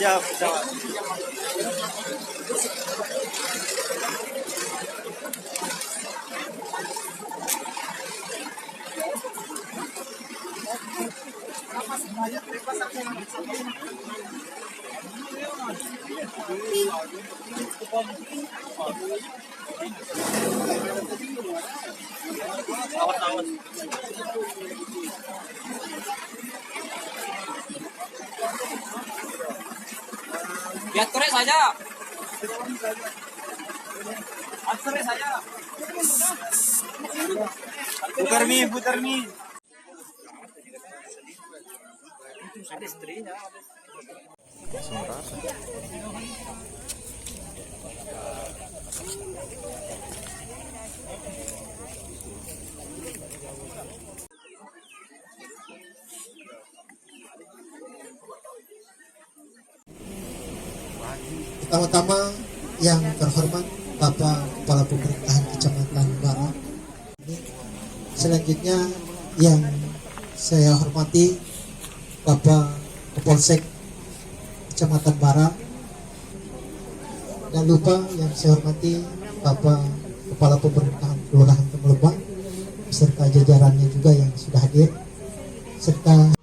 Siap, siap. Awas-awas. Lihat korek saja. Korek saja. Putar nih. Ada istrinya. Pertama-tama yang terhormat Bapak Kepala Pemerintahan Kecamatan Barat. Selanjutnya yang saya hormati Bapak Kapolsek Kecamatan Barat. Dan lupa yang saya hormati Bapak Kepala Pemerintahan Kelurahan Temelebang beserta jajarannya juga yang sudah hadir, serta